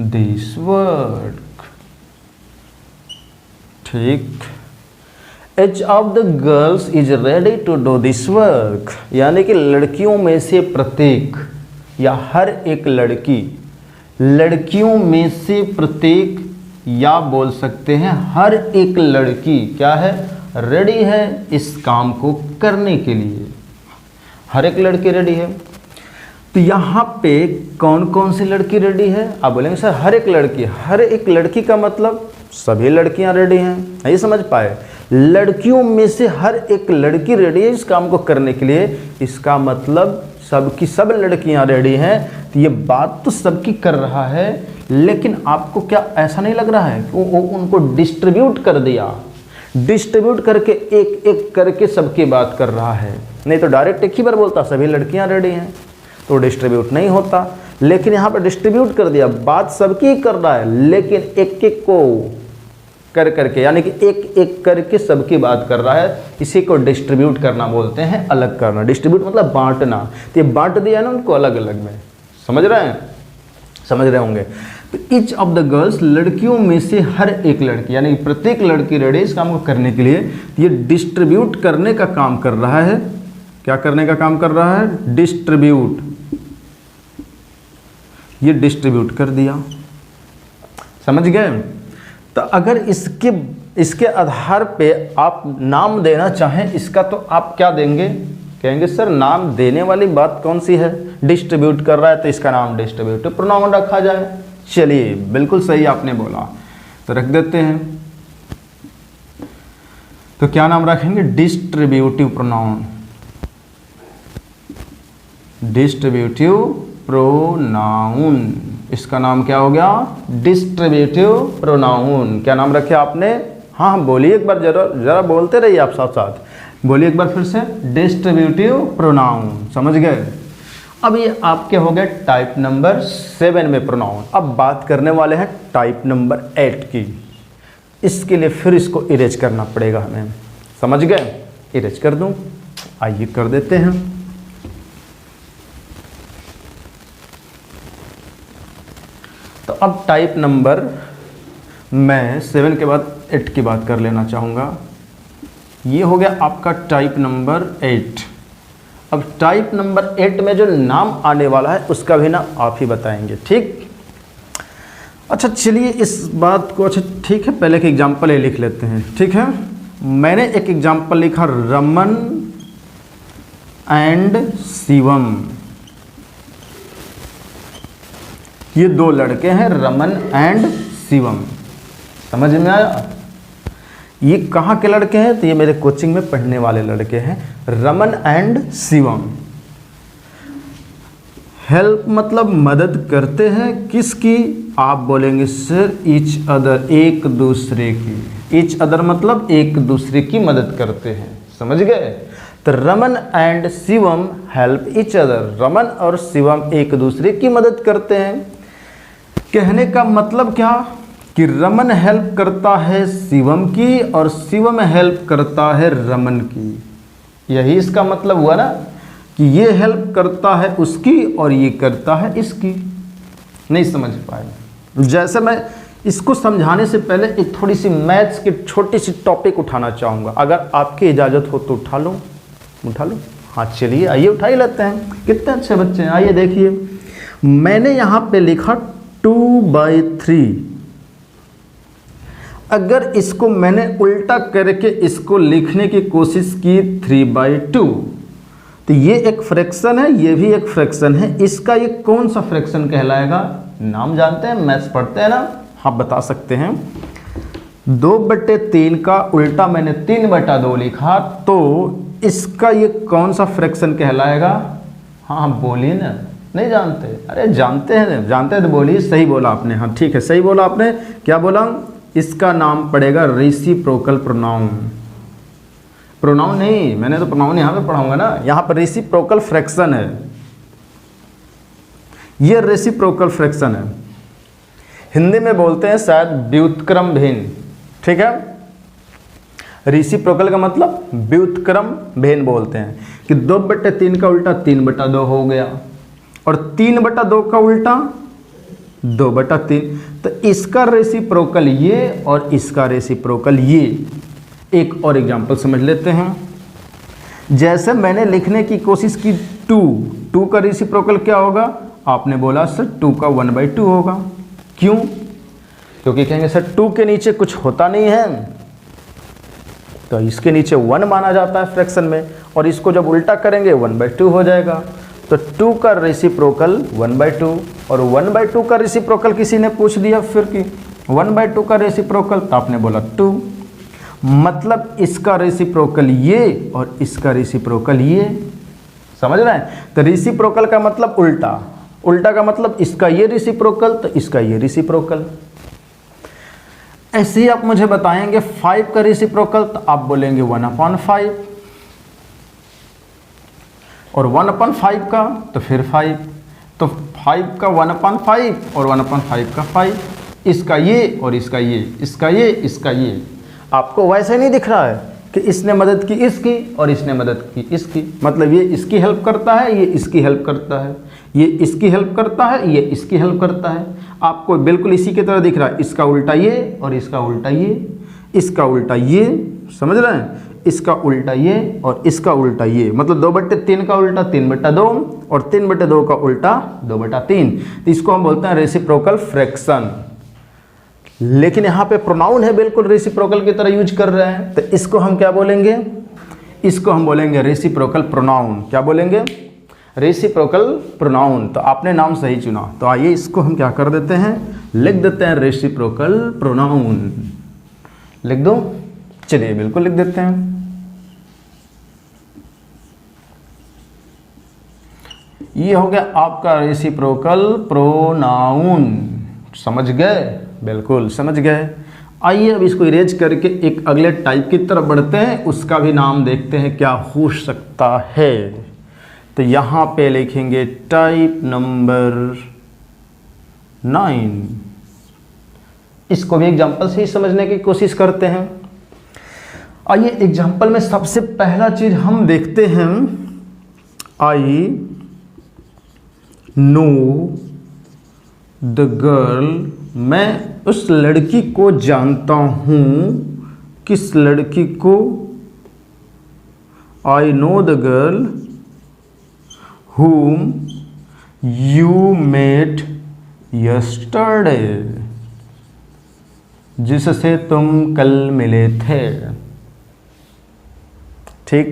this work, ठीक। Age of the girls is ready to do this work यानी कि लड़कियों में से प्रत्येक या हर एक लड़की, लड़कियों में से प्रत्येक या बोल सकते हैं हर एक लड़की क्या है? रेडी है इस काम को करने के लिए। हर एक लड़की रेडी है। तो यहाँ पे कौन कौन सी लड़की रेडी है? आप बोलेंगे सर हर एक लड़की। हर एक लड़की का मतलब सभी लड़कियां रेडी हैं, नहीं समझ पाए? लड़कियों में से हर एक लड़की रेडी है इस काम को करने के लिए, इसका मतलब सबकी सब लड़कियां रेडी हैं। तो ये बात तो सबकी कर रहा है, लेकिन आपको क्या ऐसा नहीं लग रहा है कि वो उनको डिस्ट्रीब्यूट कर दिया, डिस्ट्रीब्यूट करके एक एक करके सबकी बात कर रहा है? नहीं तो डायरेक्ट एक ही बार बोलता सभी लड़कियां रेडी हैं तो डिस्ट्रीब्यूट नहीं होता, लेकिन यहाँ पर डिस्ट्रीब्यूट कर दिया, बात सबकी कर रहा है लेकिन एक एक को कर करके यानी कि एक एक करके सबकी बात कर रहा है। इसी को डिस्ट्रीब्यूट करना बोलते हैं, अलग करना। डिस्ट्रीब्यूट मतलब बांटना। तो ये बांट दिया ना उनको अलग अलग में, समझ रहे हैं? समझ रहे होंगे। तो ईच ऑफ द गर्ल्स लड़कियों में से हर एक लड़की यानी प्रत्येक लड़की रेडी इस काम को करने के लिए। ये डिस्ट्रीब्यूट करने का काम कर रहा है। क्या करने का काम कर रहा है? डिस्ट्रीब्यूट। ये डिस्ट्रीब्यूट कर दिया, समझ गए? तो अगर इसके आधार पे आप नाम देना चाहें इसका तो आप क्या देंगे? कहेंगे सर नाम देने वाली बात कौन सी है? डिस्ट्रीब्यूट कर रहा है तो इसका नाम डिस्ट्रीब्यूटिव प्रोनाउन रखा जाए। चलिए बिल्कुल सही आपने बोला, तो रख देते हैं। तो क्या नाम रखेंगे? Distributive pronoun. डिस्ट्रीब्यूटिव प्रोनाउन, इसका नाम क्या हो गया? Distributive pronoun. क्या नाम रखे आपने? हाँ बोलिए एक बार, जरा बोलते रहिए आप साथ साथ, बोलिए एक बार फिर से। डिस्ट्रीब्यूटिव प्रोनाउन, समझ गए? अब ये आपके हो गए टाइप नंबर 7 में प्रोनाउन। अब बात करने वाले हैं टाइप नंबर 8 की। इसके लिए फिर इसको इरेज करना पड़ेगा हमें, समझ गए? इरेज कर दूं, आइए कर देते हैं। तो अब टाइप नंबर, मैं 7 के बाद 8 की बात कर लेना चाहूँगा। ये हो गया आपका टाइप नंबर 8। अब टाइप नंबर 8 में जो नाम आने वाला है उसका भी नाम आप ही बताएंगे, ठीक? अच्छा चलिए इस बात को, अच्छा ठीक है पहले एक एग्जाम्पल ही लिख लेते हैं, ठीक है? मैंने एक एग्जाम्पल लिखा, रमन एंड शिवम। ये दो लड़के हैं, रमन एंड शिवम। समझ में आया? ये कहाँ के लड़के हैं? तो ये मेरे कोचिंग में पढ़ने वाले लड़के हैं, रमन एंड शिवम। हेल्प मतलब मदद करते हैं, किसकी? आप बोलेंगे सर ईच अदर, एक दूसरे की। ईच अदर मतलब एक दूसरे की मदद करते हैं, समझ गए? तो Raman and Shivam help each other, Raman और शिवम एक दूसरे की मदद करते हैं। कहने का मतलब क्या कि रमन हेल्प करता है शिवम की और शिवम हेल्प करता है रमन की। यही इसका मतलब हुआ ना, कि ये हेल्प करता है उसकी और ये करता है इसकी। नहीं समझ पाए? जैसे मैं इसको समझाने से पहले एक थोड़ी सी मैथ्स की छोटी सी टॉपिक उठाना चाहूँगा, अगर आपकी इजाज़त हो तो उठा लो, उठा लो। हाँ चलिए आइए उठा ही लेते हैं। कितने अच्छे बच्चे हैं, आइए देखिए। मैंने यहाँ पे लिखा 2/3। अगर इसको मैंने उल्टा करके इसको लिखने की कोशिश की 3/2, तो ये एक फ्रैक्शन है, ये भी एक फ्रैक्शन है। इसका ये कौन सा फ्रैक्शन कहलाएगा? नाम जानते हैं, मैथ्स पढ़ते हैं ना? हाँ बता सकते हैं। 2/3 का उल्टा मैंने 3/2 लिखा, तो इसका ये कौन सा फ्रैक्शन कहलाएगा? हाँ बोलिए ना। नहीं जानते? अरे जानते हैं, जानते हैं तो बोलिए। सही बोला आपने, हाँ ठीक है सही बोला आपने। क्या बोला? इसका नाम पड़ेगा रेसिप्रोकल प्रोनाउन। प्रोनाउन नहीं, मैंने तो प्रोनाउन यहाँ पे पढ़ाऊंगा ना। यहाँ पर रेसिप्रोकल फ्रैक्शन है, ये रेसिप्रोकल फ्रैक्शन है। हिंदी में बोलते हैं शायद व्युत्क्रम भिन्न, ठीक है? रेसिप्रोकल का मतलब व्युत्क्रम भिन्न बोलते हैं कि 2/3 का उल्टा 3/2 हो गया और 3/2 का उल्टा 2/3। तो इसका रेसिप्रोकल ये और इसका रेसिप्रोकल ये। एक और एग्जांपल समझ लेते हैं। जैसे मैंने लिखने की कोशिश की 2 का रेसिप्रोकल क्या होगा? आपने बोला सर 2 का 1/2 होगा। क्यों? क्योंकि कहेंगे सर 2 के नीचे कुछ होता नहीं है, तो इसके नीचे 1 माना जाता है फ्रैक्शन में, और इसको जब उल्टा करेंगे 1/2 हो जाएगा। तो 2 का रेसिप्रोकल 1/2, और 1/2 का रेसिप्रोकल किसी ने पूछ दिया फिर कि 1/2 का रेसिप्रोकल, तो आपने बोला 2। मतलब इसका रेसिप्रोकल ये और इसका रेसिप्रोकल ये। समझ रहे हैं? तो रेसिप्रोकल का मतलब उल्टा, उल्टा का मतलब इसका ये रेसिप्रोकल तो इसका ये रेसिप्रोकल। ऐसे ही आप मुझे बताएंगे 5 का रेसिप्रोकल, तो आप बोलेंगे 1/5, और 1/5 का तो फिर 5, तो 5 का 1/5 और 1/5 का 5। इसका ये और इसका ये, इसका ये इसका ये। आपको वैसे नहीं दिख रहा है कि इसने मदद की इसकी और इसने मदद की इसकी, मतलब ये इसकी हेल्प करता है, ये इसकी हेल्प करता है, ये इसकी हेल्प करता है, ये इसकी हेल्प करता है। आपको बिल्कुल इसी की तरह दिख रहा है। इसका उल्टा ये और इसका उल्टा ये, इसका उल्टा ये। समझ रहे हैं? इसका उल्टा ये और इसका उल्टा ये, मतलब 2/3 का उल्टा 3/2 और 3/2 का उल्टा 2/3। तो इसको हम बोलते हैं रेसिप्रोकल फ्रैक्शन। लेकिन यहाँ पे प्रोनाउन है, बिल्कुल रेसिप्रोकल की तरह यूज कर रहे हैं, तो इसको हम क्या बोलेंगे? इसको हम बोलेंगे रेसिप्रोकल प्रोनाउन। क्या बोलेंगे? Reciprocal pronoun. तो आपने नाम सही चुना। तो आइए इसको हम क्या कर देते हैं, लिख देते हैं रेसिप्रोकल प्रोनाउन। लिख दो? चलिए बिल्कुल लिख देते हैं। ये हो गया आपका रेसिप्रोकल प्रोनाउन। समझ गए? बिल्कुल समझ गए। आइए अब इसको इरेज करके एक अगले टाइप की तरफ बढ़ते हैं, उसका भी नाम देखते हैं क्या हो सकता है। तो यहाँ पे लिखेंगे टाइप नंबर 9। इसको भी एग्जाम्पल से ही समझने की कोशिश करते हैं। आइए एग्जाम्पल में सबसे पहला चीज हम देखते हैं, आई नो द गर्ल। मैं उस लड़की को जानता हूँ। किस लड़की को? I know the girl whom you met yesterday, जिससे तुम कल मिले थे। ठीक।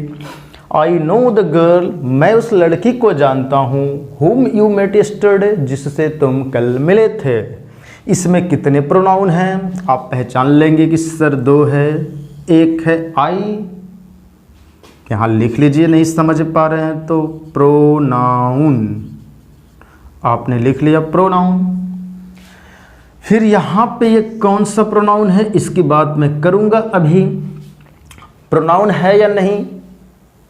आई नो द गर्ल, मैं उस लड़की को जानता हूँ, whom you met yesterday, जिससे तुम कल मिले थे। इसमें कितने प्रोनाउन हैं आप पहचान लेंगे कि सर 2 है, एक है आई, यहाँ लिख लीजिए नहीं समझ पा रहे हैं तो प्रोनाउन, आपने लिख लिया प्रोनाउन। फिर यहाँ पे ये कौन सा प्रोनाउन है इसकी बात मैं करूँगा अभी। प्रोनाउन है या नहीं,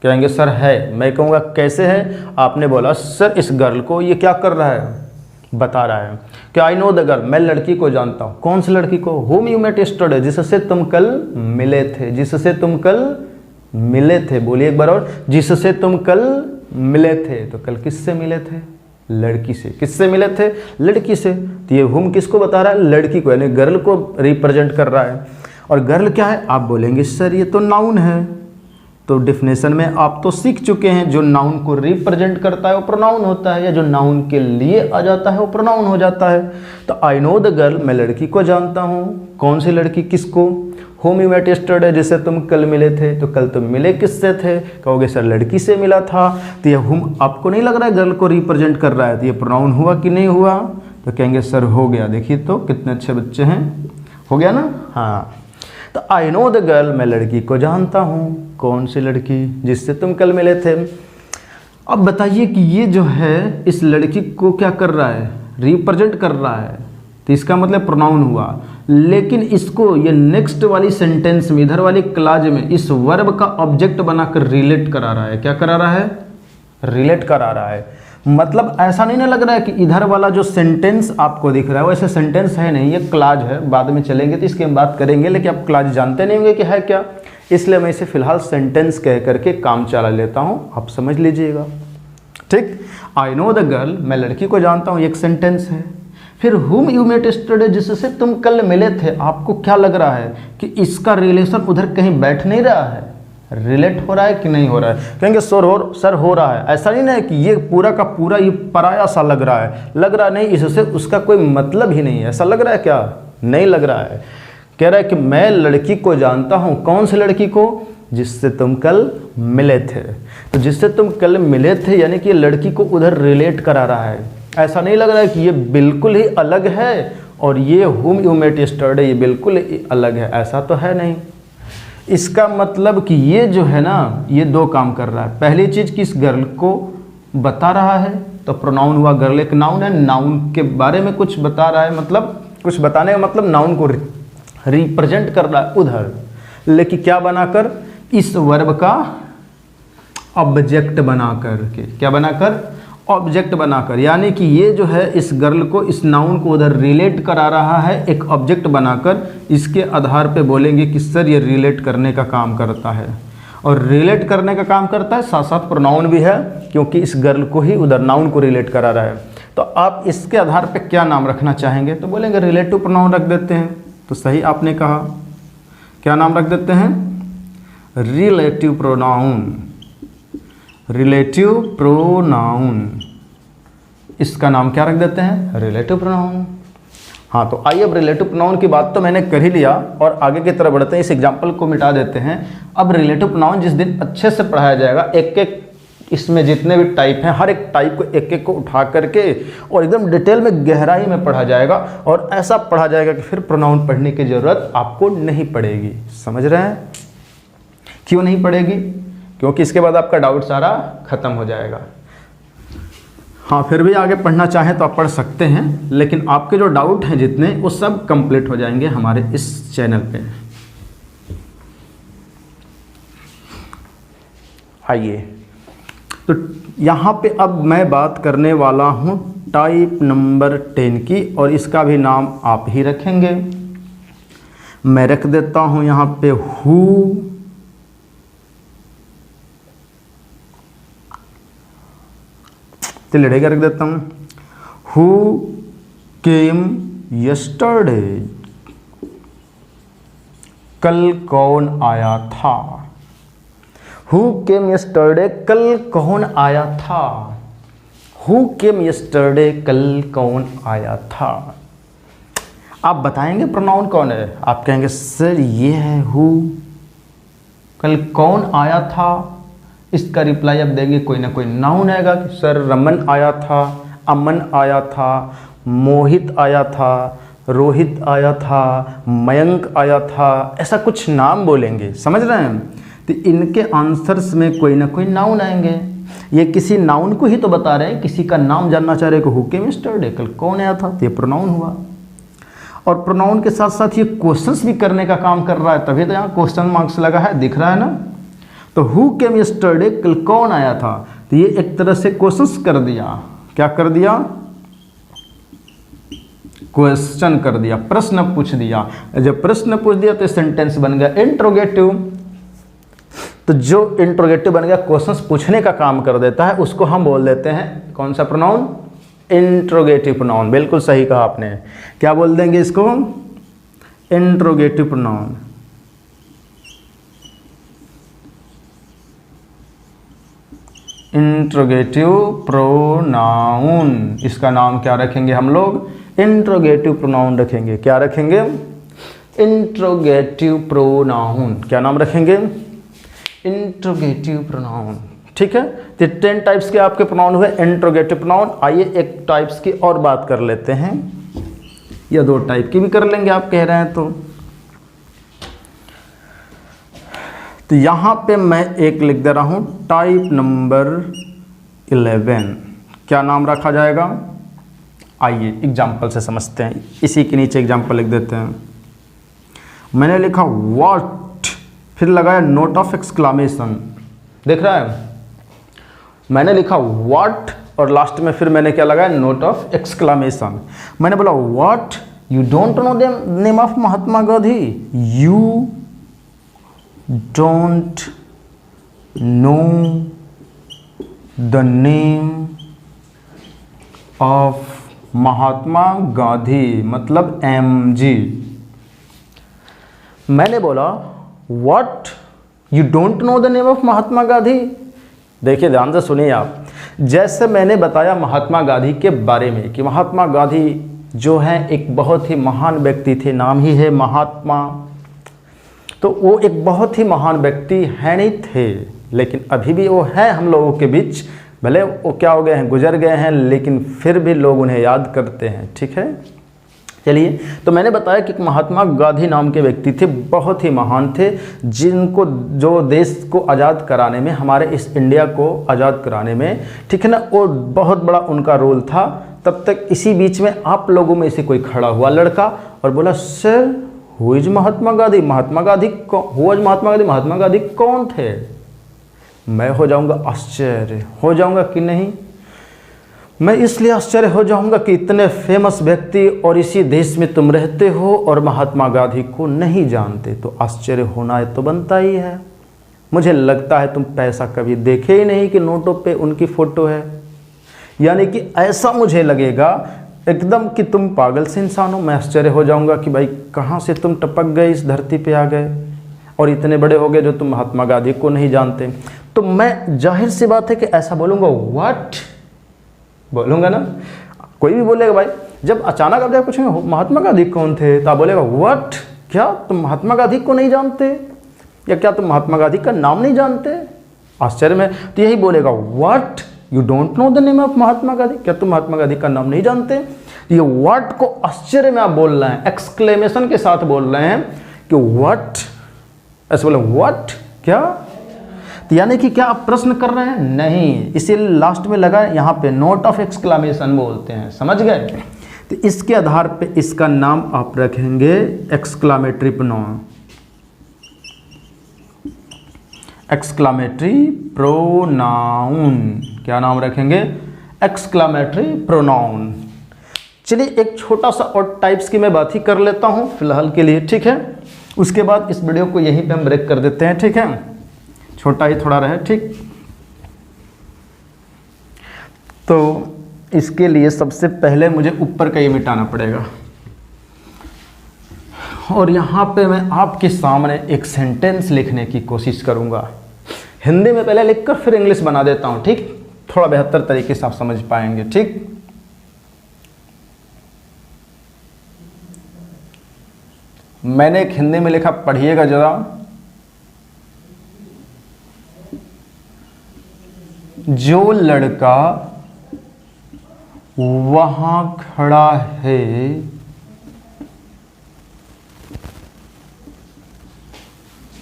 कहेंगे सर है, मैं कहूँगा कैसे है, आपने बोला सर इस गर्ल को ये क्या कर रहा है, बता रहा है कि आई नो द गर्ल, मैं लड़की को जानता हूँ। कौन सी लड़की को, whom you met yesterday, जिससे तुम कल मिले थे, जिससे तुम कल मिले थे, बोलिए एक बार और, जिससे तुम कल मिले थे। तो कल किससे मिले थे, लड़की से। किससे मिले थे, लड़की से। तो ये whom किसको बता रहा है, लड़की को, यानी गर्ल को रिप्रेजेंट कर रहा है। और गर्ल क्या है, आप बोलेंगे सर ये तो नाउन है। तो डिफिनेशन में आप तो सीख चुके हैं, जो नाउन को रिप्रेजेंट करता है वो प्रोनाउन होता है, या जो नाउन के लिए आ जाता है वो प्रोनाउन हो जाता है। तो आई नो द गर्ल, मैं लड़की को जानता हूँ। कौन सी लड़की, किसको, whom you met yesterday, जिससे तुम कल मिले थे। तो कल तुम मिले किससे थे, कहोगे सर लड़की से मिला था। तो ये whom आपको नहीं लग रहा है गर्ल को रिप्रेजेंट कर रहा है, तो ये प्रोनाउन हुआ कि नहीं हुआ, तो कहेंगे सर हो गया। देखिए तो कितने अच्छे बच्चे हैं, हो गया ना। हाँ, तो आई नो द गर्ल, मैं लड़की को जानता हूँ। कौन सी लड़की, जिससे तुम कल मिले थे। अब बताइए कि ये जो है इस लड़की को क्या कर रहा है, रिप्रेजेंट कर रहा है, तो इसका मतलब प्रोनाउन हुआ। लेकिन इसको ये नेक्स्ट वाली सेंटेंस में, इधर वाली क्लाज में, इस वर्ब का ऑब्जेक्ट बनाकर रिलेट करा रहा है। क्या करा रहा है, रिलेट करा रहा है। मतलब ऐसा नहीं ना लग रहा है कि इधर वाला जो सेंटेंस आपको दिख रहा है वैसे सेंटेंस है नहीं, ये क्लाज है। बाद में चलेंगे तो इसकी हम बात करेंगे, लेकिन आप क्लाज जानते नहीं होंगे कि है क्या, इसलिए मैं इसे फिलहाल सेंटेंस कह करके काम चला लेता हूँ, आप समझ लीजिएगा। ठीक, आई नो द गर्ल, मैं लड़की को जानता हूँ, एक सेंटेंस है। फिर whom you met yesterday, जिससे तुम कल मिले थे। आपको क्या लग रहा है कि इसका रिलेशन उधर कहीं बैठ नहीं रहा है, रिलेट हो रहा है कि नहीं हो रहा है। कहेंगे सर हो रहा है। ऐसा नहीं ना है कि ये पूरा का पूरा ये पराया सा लग रहा है, लग रहा नहीं, इससे उसका कोई मतलब ही नहीं है, ऐसा लग रहा है क्या, नहीं लग रहा है। कह रहा है कि मैं लड़की को जानता हूँ। कौन सी लड़की को, जिससे तुम कल मिले थे। तो जिससे तुम कल मिले थे यानी कि ये लड़की को उधर रिलेट करा रहा है। ऐसा नहीं लग रहा है कि ये बिल्कुल ही अलग है और ये whom you met yesterday ये बिल्कुल ही अलग है, ऐसा तो है नहीं। इसका मतलब कि ये जो है ना, ये दो काम कर रहा है। पहली चीज़ कि इस गर्ल को बता रहा है, तो प्रोनाउन हुआ। गर्ल एक नाउन है, नाउन के बारे में कुछ बता रहा है, मतलब कुछ बताने का मतलब नाउन को रिप्रेजेंट कर रहा है उधर, लेकिन क्या बनाकर, इस वर्ब का ऑब्जेक्ट बनाकर के। क्या बनाकर, ऑब्जेक्ट बनाकर। यानी कि ये जो है इस गर्ल को, इस नाउन को उधर रिलेट करा रहा है एक ऑब्जेक्ट बनाकर। इसके आधार पे बोलेंगे कि सर ये रिलेट करने का काम करता है, और रिलेट करने का काम करता है, साथ साथ प्रोनाउन भी है, क्योंकि इस गर्ल को ही उधर नाउन को रिलेट करा रहा है। तो आप इसके आधार पे क्या नाम रखना चाहेंगे, तो बोलेंगे रिलेटिव प्रोनाउन रख देते हैं। तो सही आपने कहा, क्या नाम रख देते हैं, रिलेटिव प्रोनाउन। रिलेटिव प्रोनाउन, इसका नाम क्या रख देते हैं, रिलेटिव प्रोनाउन। हाँ, तो आइए अब रिलेटिव प्रोनाउन की बात तो मैंने कर ही लिया, और आगे की तरफ बढ़ते हैं। इस एग्जाम्पल को मिटा देते हैं। अब रिलेटिव प्रोनाउन जिस दिन अच्छे से पढ़ाया जाएगा, एक एक इसमें जितने भी टाइप हैं, हर एक टाइप को एक एक को उठा करके और एकदम डिटेल में गहराई में पढ़ा जाएगा, और ऐसा पढ़ा जाएगा कि फिर प्रोनाउन पढ़ने की ज़रूरत आपको नहीं पड़ेगी। समझ रहे हैं, क्यों नहीं पड़ेगी, क्योंकि इसके बाद आपका डाउट सारा खत्म हो जाएगा। हाँ, फिर भी आगे पढ़ना चाहें तो आप पढ़ सकते हैं, लेकिन आपके जो डाउट हैं जितने, वो सब कंप्लीट हो जाएंगे हमारे इस चैनल पे। आइए, तो यहाँ पे अब मैं बात करने वाला हूँ टाइप नंबर 10 की, और इसका भी नाम आप ही रखेंगे। मैं रख देता हूँ यहाँ पे हु, लड़े रख देता हूँ, हु केम यस्टरडे, कल कौन आया था। हु केम यस्टरडे, कल कौन आया था। हु केम यस्टरडे, कल कौन आया था। आप बताएंगे प्रोनाउन कौन है, आप कहेंगे सर ये है हु, कल कौन आया था, इसका रिप्लाई आप देंगे कोई ना कोई नाउन आएगा कि सर रमन आया था, अमन आया था, मोहित आया था, रोहित आया था, मयंक आया था, ऐसा कुछ नाम बोलेंगे, समझ रहे हैं। तो इनके आंसर्स में कोई ना कोई नाउन आएंगे। ये किसी नाउन को ही तो बता रहे हैं, किसी का नाम जानना चाह रहे हैं कि हु केम यस्टरडे, कल कौन आया था, तो ये प्रोनाउन हुआ। और प्रोनाउन के साथ साथ ये क्वेश्चंस भी करने का काम कर रहा है, तभी तो यहाँ क्वेश्चन मार्क्स लगा है, दिख रहा है ना। तो हु केम यस्टरडे, कल कौन आया था, तो ये एक तरह से क्वेश्चंस कर दिया। क्या कर दिया? क्वेश्चन कर दिया, प्रश्न पूछ दिया। जब प्रश्न पूछ दिया तो सेंटेंस बन गया इंट्रोगेटिव। तो जो इंट्रोगेटिव बन गया, क्वेश्चंस पूछने का काम कर देता है, उसको हम बोल देते हैं कौन सा प्रोनाउन? Interrogative pronoun. बिल्कुल सही कहा आपने। क्या बोल देंगे इसको? Interrogative pronoun. इंट्रोगेटिव प्रोनाउन, इसका नाम क्या रखेंगे हम लोग? इंट्रोगेटिव प्रोनाउन रखेंगे। क्या रखेंगे? Interrogative pronoun. क्या नाम रखेंगे? Interrogative pronoun. ठीक है। तो 10 टाइप्स के आपके प्रोनाउन हुए इंट्रोगेटिव प्रोनाउन। आइए एक टाइप्स की और बात कर लेते हैं, या 2 टाइप की भी कर लेंगे आप कह रहे हैं तो यहाँ पे मैं एक लिख दे रहा हूँ, टाइप नंबर 11। क्या नाम रखा जाएगा? आइए एग्जाम्पल से समझते हैं। इसी के नीचे एग्जाम्पल लिख देते हैं। मैंने लिखा व्हाट, फिर लगाया नोट ऑफ एक्सक्लामेशन, देख रहा है। मैंने लिखा व्हाट और लास्ट में फिर मैंने क्या लगाया? Note of exclamation. मैंने बोला what, you don't know the name of Mahatma Gandhi? You don't know the name of Mahatma Gandhi, मतलब MG। मैंने बोला what, you don't know the name of Mahatma Gandhi. देखिए ध्यान से सुनिए आप। जैसे मैंने बताया महात्मा गांधी के बारे में कि महात्मा गांधी जो हैं एक बहुत ही महान व्यक्ति थे, नाम ही है महात्मा, तो वो एक बहुत ही महान व्यक्ति है नहीं थे, लेकिन अभी भी वो है हम लोगों के बीच। भले वो क्या हो गए हैं, गुजर गए हैं, लेकिन फिर भी लोग उन्हें याद करते हैं। ठीक है। चलिए, तो मैंने बताया कि महात्मा गांधी नाम के व्यक्ति थे, बहुत ही महान थे, जिनको जो देश को आज़ाद कराने में, हमारे इस इंडिया को आज़ाद कराने में, ठीक है ना, वो बहुत बड़ा उनका रोल था। तब तक इसी बीच में आप लोगों में से कोई खड़ा हुआ लड़का और बोला sir who is Mahatma Gandhi? Mahatma Gandhi who is Mahatma Gandhi? Mahatma Gandhi कौन थे? मैं हो जाऊंगा आश्चर्य, हो जाऊंगा कि नहीं? मैं इसलिए आश्चर्य हो जाऊंगा कि इतने फेमस व्यक्ति और इसी देश में तुम रहते हो और महात्मा गांधी को नहीं जानते, तो आश्चर्य होना तो बनता ही है। मुझे लगता है तुम पैसा कभी देखे ही नहीं कि नोटों पे उनकी फ़ोटो है। यानी कि ऐसा मुझे लगेगा एकदम कि तुम पागल से इंसान हो। मैं आश्चर्य हो जाऊंगा कि भाई कहाँ से तुम टपक गए, इस धरती पे आ गए और इतने बड़े हो गए जो तुम महात्मा गांधी को नहीं जानते। तो मैं जाहिर सी बात है कि ऐसा बोलूँगा, व्हाट बोलूँगा ना। कोई भी बोलेगा भाई, जब अचानक आप पूछेंगे महात्मा गांधी कौन थे, तो आप बोलेगा व्हाट, क्या तुम महात्मा गांधी को नहीं जानते, या क्या तुम महात्मा गांधी का नाम नहीं जानते? आश्चर्य में तो यही बोलेगा what, you don't know the name of Mahatma Gandhi, क्या तुम महात्मा गांधी का नाम नहीं जानते? ये व्हाट को आश्चर्य में आप बोल रहे हैं, एक्सक्लेमेशन के साथ बोल रहे हैं कि व्हाट, ऐसे बोले व्हाट, क्या? तो यानी कि क्या आप प्रश्न कर रहे हैं? नहीं, इसीलिए लास्ट में लगा यहाँ पे नोट ऑफ एक्सक्लामेशन बोलते हैं, समझ गए? तो इसके आधार पे इसका नाम आप रखेंगे एक्सक्लामेटरी प्रोनाउन। एक्सक्लामेटरी प्रोनाउन, क्या नाम रखेंगे? Exclamatory pronoun. चलिए एक छोटा सा और टाइप्स की मैं बात ही कर लेता हूँ फिलहाल के लिए, ठीक है। उसके बाद इस वीडियो को यहीं पे हम ब्रेक कर देते हैं, ठीक है। छोटा ही थोड़ा रहे, ठीक। तो इसके लिए सबसे पहले मुझे ऊपर का ये मिटाना पड़ेगा, और यहाँ पे मैं आपके सामने एक सेंटेंस लिखने की कोशिश करूँगा। हिंदी में पहले लिखकर फिर इंग्लिश बना देता हूँ, ठीक। थोड़ा बेहतर तरीके से आप समझ पाएंगे, ठीक। मैंने एक हिंदी में लिखा, पढ़िएगा जरा। जो लड़का वहां खड़ा है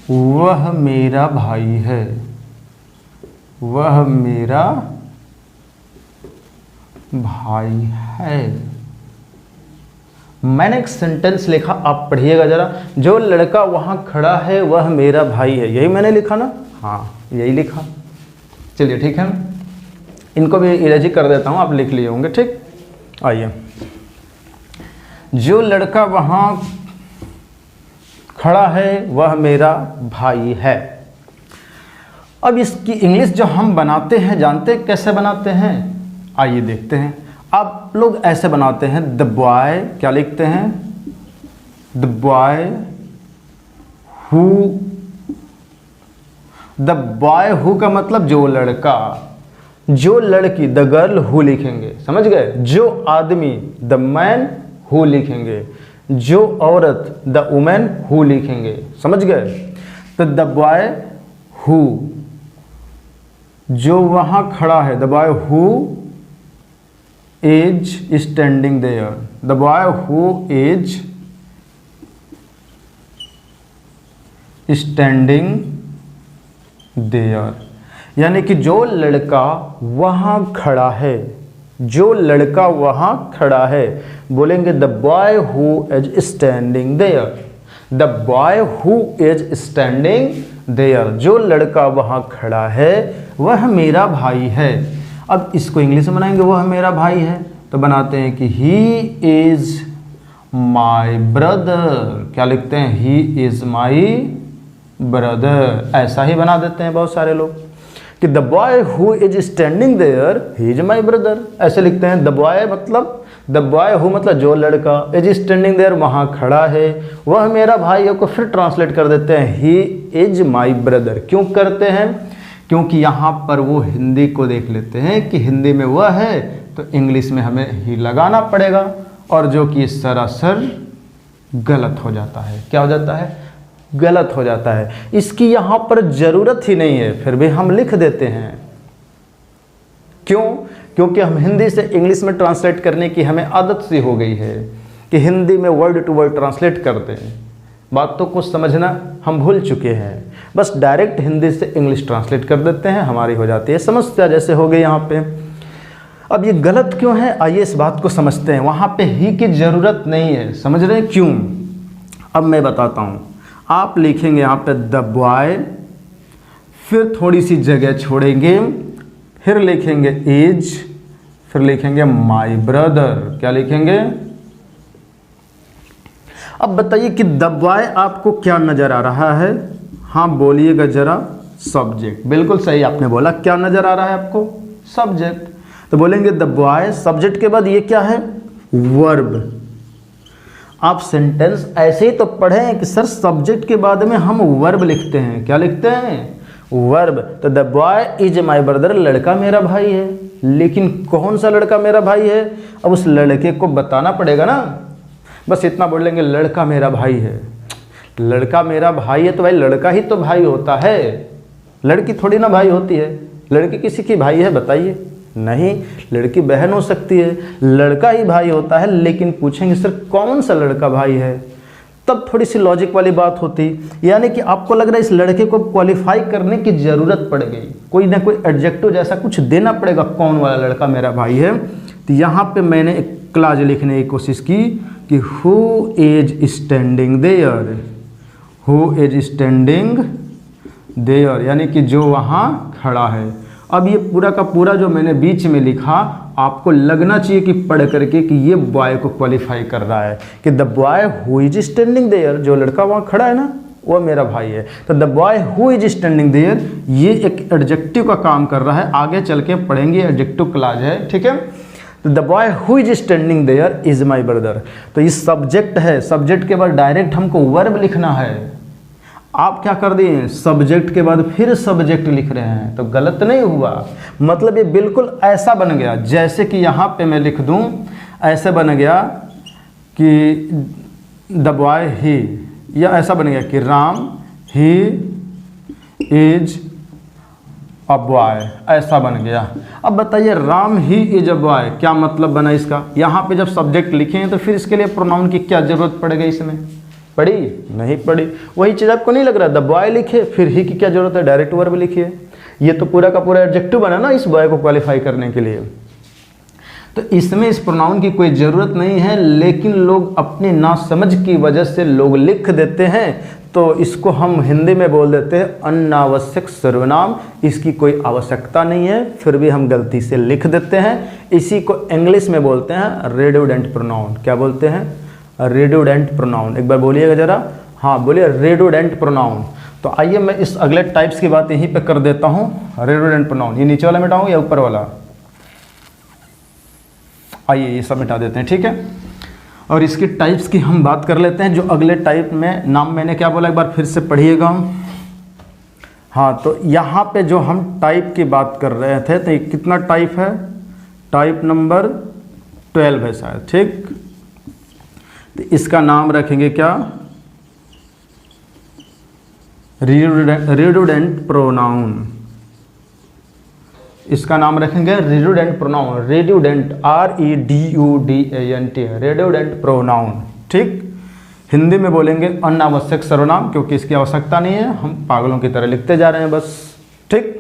वह मेरा भाई है। वह मेरा भाई है। मैंने एक सेंटेंस लिखा, आप पढ़िएगा जरा। जो लड़का वहां खड़ा है वह मेरा भाई है, यही मैंने लिखा ना? हाँ, यही लिखा। चलिए ठीक है, इनको भी इरेज कर देता हूं, आप लिख लिए होंगे। ठीक, आइए। जो लड़का वहां खड़ा है वह मेरा भाई है। अब इसकी इंग्लिश जो हम बनाते हैं, जानते हैं कैसे बनाते हैं? आइए देखते हैं। आप लोग ऐसे बनाते हैं, द बॉय, क्या लिखते हैं? The boy who. The boy who का मतलब जो लड़का, जो लड़की द गर्ल हु लिखेंगे, समझ गए? जो आदमी द मैन हु लिखेंगे, जो औरत द वुमेन हु लिखेंगे, समझ गए? तो द बॉय हु, जो वहां खड़ा है, the boy who is standing there. The boy who is standing there, यानी कि जो लड़का वहां खड़ा है, जो लड़का वहां खड़ा है, बोलेंगे the boy who is standing there. The boy who is standing there, जो लड़का वहां खड़ा है वह मेरा भाई है। अब इसको इंग्लिश में बनाएंगे, वह मेरा भाई है, तो बनाते हैं कि ही इज माई ब्रदर। क्या लिखते हैं? He is my brother. ऐसा ही बना देते हैं बहुत सारे लोग कि the boy who is standing there he is my brother, ऐसे लिखते हैं। द बॉय मतलब, द बॉय हु मतलब जो लड़का, इज स्टैंडिंग देयर वहाँ खड़ा है, वह मेरा भाई है, को फिर ट्रांसलेट कर देते हैं ही इज माई ब्रदर। क्यों करते हैं? क्योंकि यहाँ पर वो हिंदी को देख लेते हैं कि हिंदी में वह है, तो इंग्लिश में हमें ही लगाना पड़ेगा, और जो कि सरासर गलत हो जाता है। क्या हो जाता है? गलत हो जाता है। इसकी यहाँ पर ज़रूरत ही नहीं है, फिर भी हम लिख देते हैं। क्यों? क्योंकि हम हिंदी से इंग्लिश में ट्रांसलेट करने की हमें आदत सी हो गई है कि हिंदी में वर्ड टू वर्ड ट्रांसलेट करते हैं, बातों को समझना हम भूल चुके हैं। बस डायरेक्ट हिंदी से इंग्लिश ट्रांसलेट कर देते हैं, हमारी हो जाती है समस्या, जैसे हो गई यहाँ पे। अब ये गलत क्यों है, आइए इस बात को समझते हैं। वहाँ पे ही की ज़रूरत नहीं है, समझ रहे हैं क्यों? अब मैं बताता हूँ। आप लिखेंगे यहाँ पे द बॉय, फिर थोड़ी सी जगह छोड़ेंगे, फिर लिखेंगे इज, फिर लिखेंगे माई ब्रदर। क्या लिखेंगे? अब बताइए कि द बॉय आपको क्या नज़र आ रहा है? हाँ बोलिएगा जरा। सब्जेक्ट, बिल्कुल सही आपने बोला। क्या नज़र आ रहा है आपको? सब्जेक्ट। तो बोलेंगे द बॉय, सब्जेक्ट के बाद ये क्या है? वर्ब। आप सेंटेंस ऐसे ही तो पढ़े हैं कि सर सब्जेक्ट के बाद में हम वर्ब लिखते हैं। क्या लिखते हैं? वर्ब। तो the boy is my brother, लड़का मेरा भाई है। लेकिन कौन सा लड़का मेरा भाई है? अब उस लड़के को बताना पड़ेगा ना। बस इतना बोल लेंगे लड़का मेरा भाई है। लड़का मेरा भाई है तो भाई लड़का ही तो भाई होता है, लड़की थोड़ी ना भाई होती है। लड़की किसी की भाई है बताइए? नहीं, लड़की बहन हो सकती है, लड़का ही भाई होता है। लेकिन पूछेंगे सर कौन सा लड़का भाई है, तब थोड़ी सी लॉजिक वाली बात होती। यानी कि आपको लग रहा है इस लड़के को क्वालिफाई करने की ज़रूरत पड़ गई, कोई ना कोई एडजेक्टिव जैसा कुछ देना पड़ेगा, कौन वाला लड़का मेरा भाई है। तो यहाँ पे मैंने एक क्लॉज लिखने की कोशिश की कि who is standing there, who is standing there, यानी कि जो वहाँ खड़ा है। अब ये पूरा का पूरा जो मैंने बीच में लिखा आपको लगना चाहिए कि पढ़ करके कि ये बॉय को क्वालिफाई कर रहा है कि the boy who is standing there, जो लड़का वहाँ खड़ा है ना वो मेरा भाई है। तो the boy who is standing there ये एक एडजेक्टिव का काम कर रहा है, आगे चल के पढ़ेंगे, एडजेक्टिव क्लॉज है, ठीक है। तो the boy who is standing there is my brother, तो ये सब्जेक्ट है, सब्जेक्ट के बाद डायरेक्ट हमको वर्ब लिखना है। आप क्या कर दिए, सब्जेक्ट के बाद फिर सब्जेक्ट लिख रहे हैं, तो गलत नहीं हुआ। मतलब ये बिल्कुल ऐसा बन गया जैसे कि यहाँ पे मैं लिख दूँ, ऐसे बन गया कि द बॉय ही, या ऐसा बन गया कि Ram he is a boy, ऐसा बन गया। अब बताइए Ram he is a boy, क्या मतलब बना इसका? यहाँ पे जब सब्जेक्ट लिखे हैं तो फिर इसके लिए प्रोनाउन की क्या जरूरत पड़ गई? इसमें पड़ी नहीं पड़ी? वही चीज़ आपको नहीं लग रहा? द बॉय लिखे, फिर ही की क्या जरूरत है? डायरेक्ट वर्ब लिखिए। ये तो पूरा का पूरा एडजेक्टिव बना ना इस बॉय को क्वालिफाई करने के लिए। तो इसमें इस प्रोनाउन की कोई ज़रूरत नहीं है, लेकिन लोग अपनी नासमझ की वजह से लोग लिख देते हैं, तो इसको हम हिंदी में बोल देते हैं अनावश्यक सर्वनाम। इसकी कोई आवश्यकता नहीं है, फिर भी हम गलती से लिख देते हैं। इसी को इंग्लिश में बोलते हैं रेडुडेंट प्रोनाउन। क्या बोलते हैं? रेडुडेंट प्रोनाउन। एक बार बोलिएगा ज़रा। हाँ बोलिए, रेडुडेंट प्रोनाउन। तो आइए मैं इस अगले टाइप्स की बात यहीं पे कर देता हूँ। रेडुडेंट प्रोनाउन, ये नीचे वाला मिटाऊँ या ऊपर वाला? आइए ये सब मिटा देते हैं, ठीक है। और इसकी टाइप्स की हम बात कर लेते हैं। जो अगले टाइप में नाम मैंने क्या बोला, एक बार फिर से पढ़िएगा। हाँ, तो यहाँ पे जो हम टाइप की बात कर रहे थे, तो ये कितना टाइप है? टाइप नंबर 12 है शायद, ठीक। तो इसका नाम रखेंगे क्या? रेडुडेंट प्रोनाउन। इसका नाम रखेंगे रेडुडेंट प्रोनाउन। रेडुडेंट, REDUDANT, रेडुडेंट प्रोनाउन, ठीक। हिंदी में बोलेंगे अनावश्यक सर्वनाम, क्योंकि इसकी आवश्यकता नहीं है, हम पागलों की तरह लिखते जा रहे हैं बस, ठीक।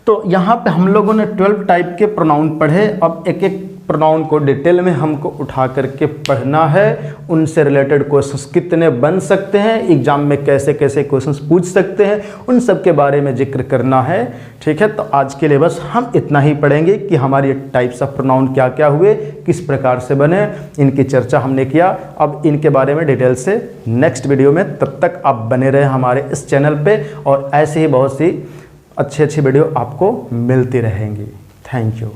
तो यहाँ पे हम लोगों ने 12 टाइप के प्रोनाउन पढ़े। अब एक एक प्रोनाउन को डिटेल में हमको उठा करके पढ़ना है। उनसे रिलेटेड क्वेश्चंस कितने बन सकते हैं, एग्जाम में कैसे कैसे क्वेश्चंस पूछ सकते हैं, उन सब के बारे में जिक्र करना है, ठीक है। तो आज के लिए बस हम इतना ही पढ़ेंगे कि हमारे टाइप्स ऑफ प्रोनाउन क्या क्या हुए, किस प्रकार से बने, इनकी चर्चा हमने किया। अब इनके बारे में डिटेल से नेक्स्ट वीडियो में। तब तक आप बने रहे हमारे इस चैनल पे, और ऐसे ही बहुत सी अच्छी अच्छी वीडियो आपको मिलती रहेंगी। Thank you.